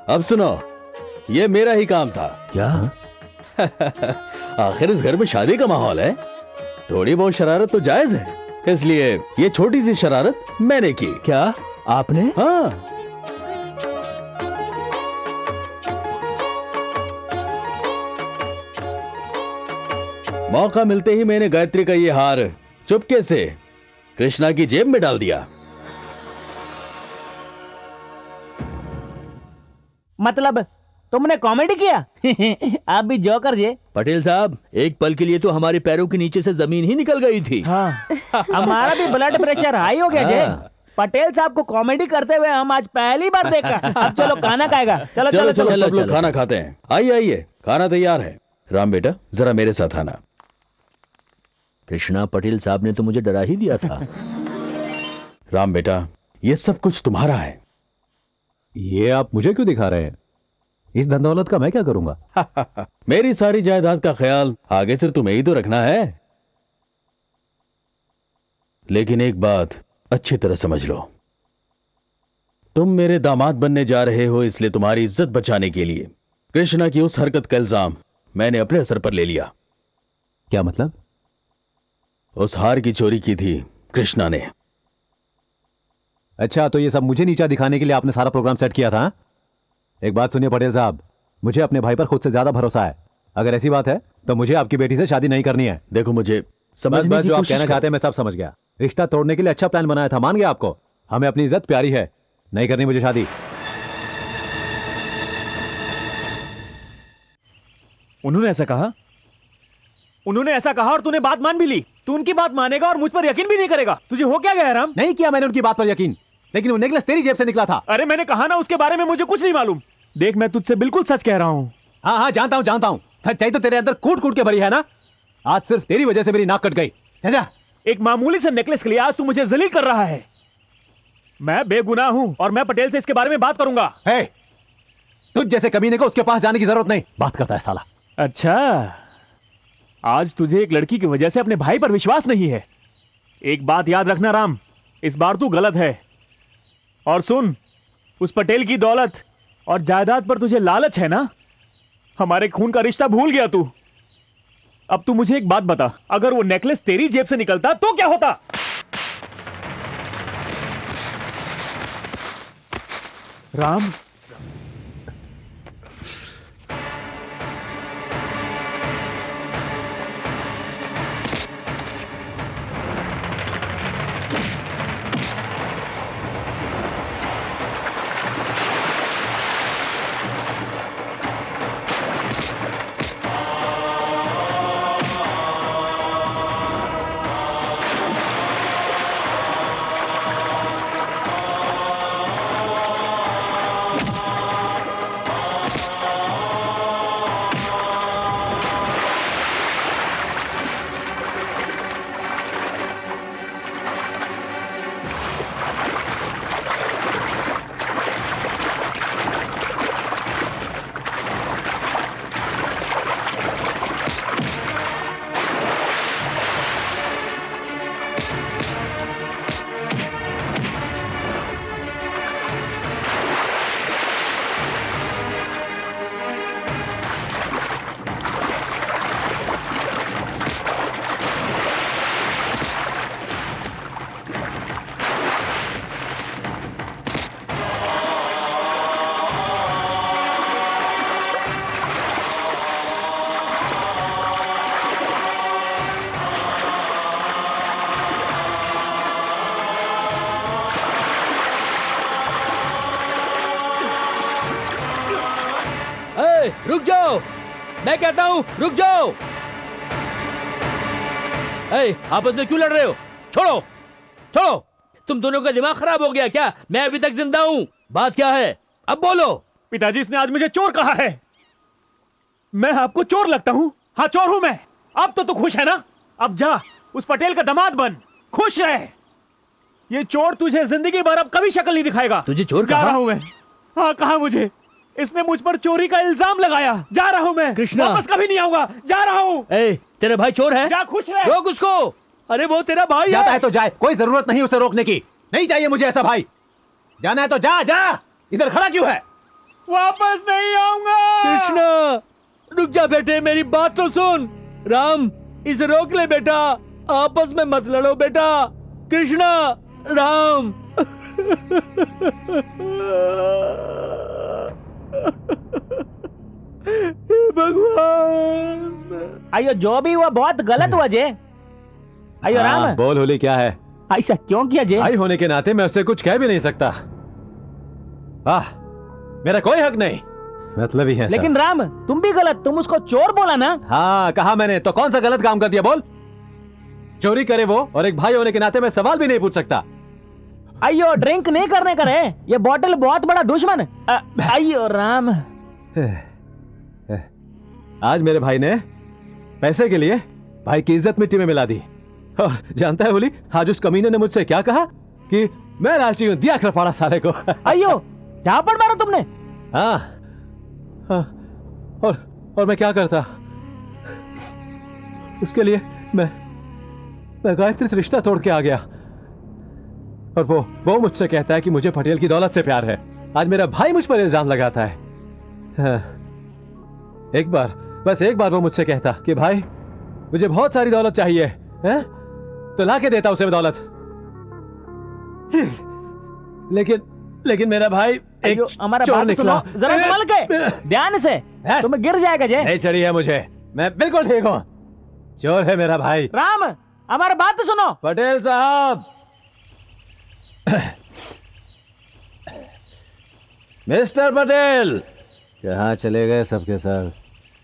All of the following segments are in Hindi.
अब सुनो, ये मेरा ही काम था। क्या? आखिर इस घर में शादी का माहौल है, थोड़ी बहुत शरारत तो जायज है, इसलिए ये छोटी सी शरारत मैंने की। क्या आपने? हाँ। मौका मिलते ही मैंने गायत्री का ये हार चुपके से कृष्णा की जेब में डाल दिया। मतलब तुमने कॉमेडी किया? आप भी जोकर जे। पटेल साहब, एक पल के लिए तो हमारे पैरों के नीचे से जमीन ही निकल गई थी। हाँ। हमारा भी ब्लड प्रेशर हाई हो गया जे। पटेल साहब को कॉमेडी करते हुए हम आज पहली बार देखा। अब चलो खाना खाएगा। चलो चलो चलो चलो, सब लोग खाना खाते हैं। आइए आइए, खाना तैयार है। राम बेटा, जरा मेरे साथ आना। कृष्णा, पटेल साहब ने तो मुझे डरा ही दिया था। राम बेटा, ये सब कुछ तुम्हारा है। ये आप मुझे क्यों दिखा रहे हैं? इस धन दौलत का मैं क्या करूंगा? मेरी सारी जायदाद का ख्याल आगे से तुम्हें ही तो रखना है। लेकिन एक बात अच्छी तरह समझ लो, तुम मेरे दामाद बनने जा रहे हो, इसलिए तुम्हारी इज्जत बचाने के लिए कृष्णा की उस हरकत का इल्जाम मैंने अपने सर पर ले लिया। क्या मतलब? उस हार की चोरी की थी कृष्णा ने। अच्छा, तो ये सब मुझे नीचा दिखाने के लिए आपने सारा प्रोग्राम सेट किया था? एक बात सुनिए पटेल साहब, मुझे अपने भाई पर खुद से ज्यादा भरोसा है। अगर ऐसी बात है तो मुझे आपकी बेटी से शादी नहीं करनी है। देखो, मुझे समझने की जो आप कोशिश कहना चाहते हैं मैं सब समझ गया। रिश्ता तोड़ने के लिए अच्छा प्लान बनाया था, मान गया आपको। हमें अपनी इज्जत प्यारी है, नहीं करनी मुझे शादी। उन्होंने ऐसा कहा? उन्होंने ऐसा कहा और तूने बात मान भी ली? तू उनकी बात मानेगा और मुझ पर यकीन भी नहीं करेगा? तुझे हो क्या गया राम? नहीं किया मैंने उनकी बात पर यकीन, लेकिन वो नेकलेस तेरी जेब से निकला था। अरे मैंने कहा ना, उसके बारे में मुझे कुछ नहीं मालूम। देख, मैं तुझसे बिल्कुल सच कह रहा हूं। हाँ हाँ, जानता हूं। सच्चाई तो तेरे अंदर कूट कूट के भरी है ना। आज सिर्फ तेरी वजह से मेरी नाक कट गई। जा। एक मामूली से नेकलेस के लिए आज तू मुझे जलील कर रहा है। मैं बेगुनाह हूं और मैं पटेल से इसके बारे में बात करूंगा। तुझ जैसे कमीने को उसके पास जाने की जरूरत नहीं। बात करता है साला। अच्छा, आज तुझे एक लड़की की वजह से अपने भाई पर विश्वास नहीं है। एक बात याद रखना राम, इस बार तू गलत है। और सुन, उस पटेल की दौलत और जायदाद पर तुझे लालच है ना? हमारे खून का रिश्ता भूल गया तू। अब तू मुझे एक बात बता, अगर वो नेकलेस तेरी जेब से निकलता तो क्या होता? राम, रुक जाओ, मैं कहता हूं रुक जाओ। आपस में क्यों लड़ रहे हो? छोड़ो छोड़ो, तुम दोनों का दिमाग खराब हो गया क्या? मैं अभी तक जिंदा हूं। बात क्या है, अब बोलो। पिताजी, इसने आज मुझे चोर कहा है। मैं आपको चोर लगता हूं? हाँ, चोर हूं मैं। अब तो तू खुश है ना? अब जा, उस पटेल का दामाद बन, खुश रहे। ये चोर तुझे जिंदगी भर अब कभी शक्ल नहीं दिखाएगा। तुझे चोर जा कहा? रहा हूं मैं। हाँ, कहा मुझे। इसने मुझ पर चोरी का इल्जाम लगाया। जा रहा हूं मैं। कृष्णा, वापस कभी नहीं आऊंगा। जा रहा हूं। तेरे भाई चोर है? जा, खुश रह। रोक उसको। अरे वो तेरा भाई जाता है तो जाए, कोई जरूरत नहीं उसे रोकने की। नहीं चाहिए मुझे ऐसा भाई। जाना है तो जा जा, इधर खड़ा क्यों है? वापस नहीं आऊंगा। कृष्णा रुक जा बेटे, मेरी बात तो सुन। राम इसे रोक ले बेटा, आपस में मत लड़ो बेटा। कृष्णा राम हे भगवान। अयो जो भी हुआ बहुत गलत हुआ जे। अयो हाँ, राम, बोल होली क्या है? ऐसा क्यों किया जे? भाई होने के नाते मैं उससे कुछ कह भी नहीं सकता। मेरा कोई हक नहीं, मतलब ही है सब। लेकिन राम तुम भी गलत, तुम उसको चोर बोला ना। हाँ कहा मैंने, तो कौन सा गलत काम कर दिया बोल? चोरी करे वो, और एक भाई होने के नाते मैं सवाल भी नहीं पूछ सकता। अयो ड्रिंक नहीं करने का रे, ये बॉटल बहुत बड़ा दुश्मन। अयो राम, आज मेरे भाई ने पैसे के लिए भाई की इज्जत मिट्टी में मिला दी। और जानता है होली, आज उस कमीने ने मुझसे क्या कहा कि मैं लालची हूं, दिया खरपाड़ा साले को। अयो झापड़ मारा तुमने। हाँ, हाँ, और मैं क्या करता उसके लिए? मैं गायत्री से रिश्ता तोड़ के आ गया, और वो मुझसे कहता है कि मुझे पटेल की दौलत से प्यार है। आज मेरा भाई मुझ पर इल्जाम लगाता है। हाँ, बस एक बार वो मुझसे कहता कि भाई मुझे बहुत सारी दौलत चाहिए है, तो ला के देता उसे दौलत। लेकिन मेरा भाई एक हमारा चोर बात निकला। सुनो, जरा संभल के, ध्यान से, तुम्हें गिर जाएगा जे। नहीं चढ़ी है मुझे, मैं बिल्कुल ठीक हूँ। चोर है मेरा भाई। राम हमारी बात तो सुनो। पटेल साहब, मिस्टर पटेल, कहाँ चले गए सबके सब?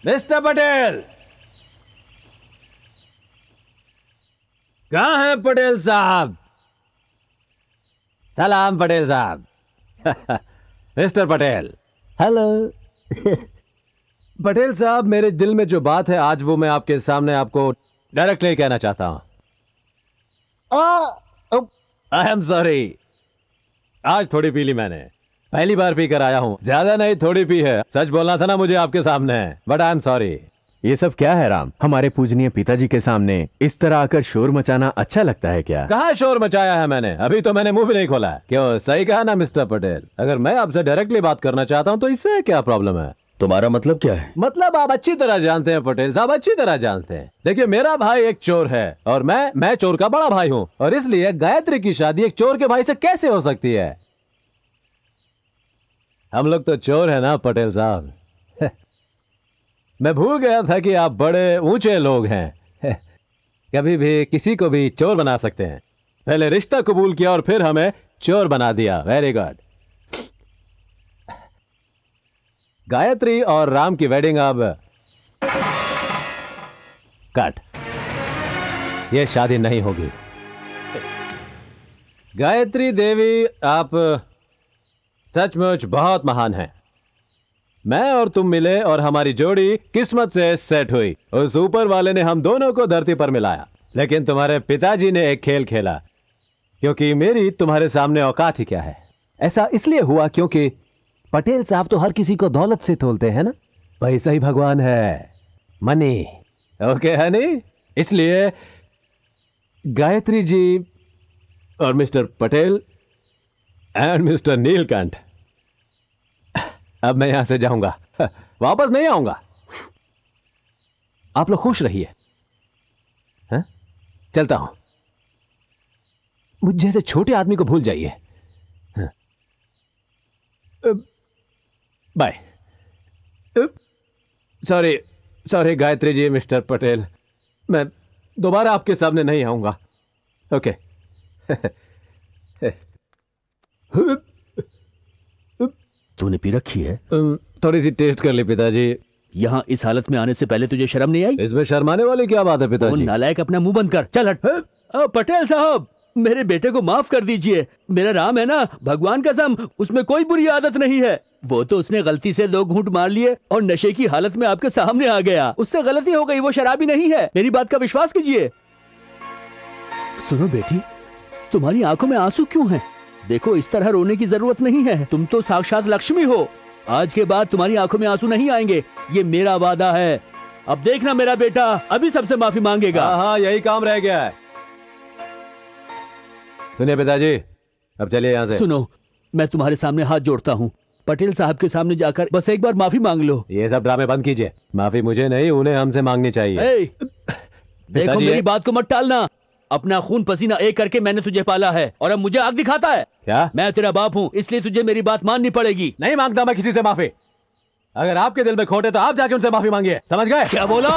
मिस्टर पटेल, कहाँ हैं पटेल साहब? सलाम पटेल साहब। मिस्टर पटेल। हेलो। पटेल साहब, मेरे दिल में जो बात है आज वो मैं आपके सामने आपको डायरेक्टली कहना चाहता हूं। आई एम सॉरी, आज थोड़ी पी ली मैंने, पहली बार पी कर आया हूं। ज्यादा नहीं, थोड़ी पी है। सच बोलना था ना मुझे आपके सामने, बट आई एम सॉरी। ये सब क्या है राम? हमारे पूजनीय पिताजी के सामने इस तरह आकर शोर मचाना अच्छा लगता है क्या? कहाँ शोर मचाया है मैंने? अभी तो मैंने मुंह भी नहीं खोला है। क्यों, सही कहा ना मिस्टर पटेल? अगर मैं आपसे डायरेक्टली बात करना चाहता हूँ तो इससे क्या प्रॉब्लम है? तुम्हारा मतलब क्या है? मतलब आप अच्छी तरह जानते हैं पटेल साहब, अच्छी तरह जानते हैं। देखिए मेरा भाई एक चोर है और मैं चोर का बड़ा भाई हूँ, और इसलिए गायत्री की शादी एक चोर के भाई से कैसे हो सकती है? हम लोग तो चोर है ना पटेल साहब। मैं भूल गया था कि आप बड़े ऊंचे लोग हैं। कभी भी किसी को भी चोर बना सकते हैं। पहले रिश्ता कबूल किया और फिर हमें चोर बना दिया। Very good. गायत्री और राम की वेडिंग अब कट। यह शादी नहीं होगी। गायत्री देवी, आप सचमुच बहुत महान हैं। मैं और तुम मिले और हमारी जोड़ी किस्मत से सेट हुई। उस ऊपर वाले ने हम दोनों को धरती पर मिलाया। लेकिन तुम्हारे पिताजी ने एक खेल खेला, क्योंकि मेरी तुम्हारे सामने औकात ही क्या है। ऐसा इसलिए हुआ क्योंकि पटेल साहब तो हर किसी को दौलत से तोलते हैं ना, पैसा ही भगवान है, मनी। ओके हनी, इसलिए गायत्री जी और mister Patel and mister Neelkanth, अब मैं यहां से जाऊंगा, वापस नहीं आऊंगा। आप लोग खुश रहिए। हैं? चलता हूं। मुझ जैसे छोटे आदमी को भूल जाइए। Bye. Sorry Gayatri ji, mister Patel, मैं दोबारा आपके सामने नहीं आऊंगा। ओके। तूने पी रखी है? थोड़ी सी टेस्ट कर ली पिताजी। यहाँ इस हालत में आने से पहले तुझे शर्म नहीं आई? इसमें शर्माने वाली क्या बात है वो पिताजी? नालायक, अपना मुंह बंद कर, चल हट। पटेल साहब, मेरे बेटे को माफ कर दीजिए। मेरा राम है ना, भगवान कसम उसमें कोई बुरी आदत नहीं है। वो तो उसने गलती से 2 घूंट मार लिए और नशे की हालत में आपके सामने आ गया। उससे गलती हो गई, वो शराबी नहीं है। मेरी बात का विश्वास कीजिए। सुनो बेटी, तुम्हारी आंखों में आंसू क्यों हैं? देखो, इस तरह रोने की जरूरत नहीं है। तुम तो साक्षात लक्ष्मी हो। आज के बाद तुम्हारी आंखों में आंसू नहीं आएंगे, ये मेरा वादा है। अब देखना, मेरा बेटा अभी सबसे माफी मांगेगा। हाँ, यही काम रह गया है। सुनिए पिताजी, अब चलिए यहाँ से। सुनो, मैं तुम्हारे सामने हाथ जोड़ता हूँ, पटेल साहब के सामने जाकर बस एक बार माफी मांग लो। ये सब ड्रामे बंद कीजिए। माफी मुझे नहीं, उन्हें हमसे मांगनी चाहिए। ए, देखो पिताजी, मेरी बात को मत टालना। अपना खून पसीना एक करके मैंने तुझे पाला है और अब मुझे आग दिखाता है। क्या? मैं तेरा बाप हूँ, इसलिए तुझे मेरी बात माननी पड़ेगी। नहीं मांगता मैं किसी से माफी। अगर आपके दिल में खोट है तो आप जाके उनसे माफी मांगिए, समझ गए? क्या बोला?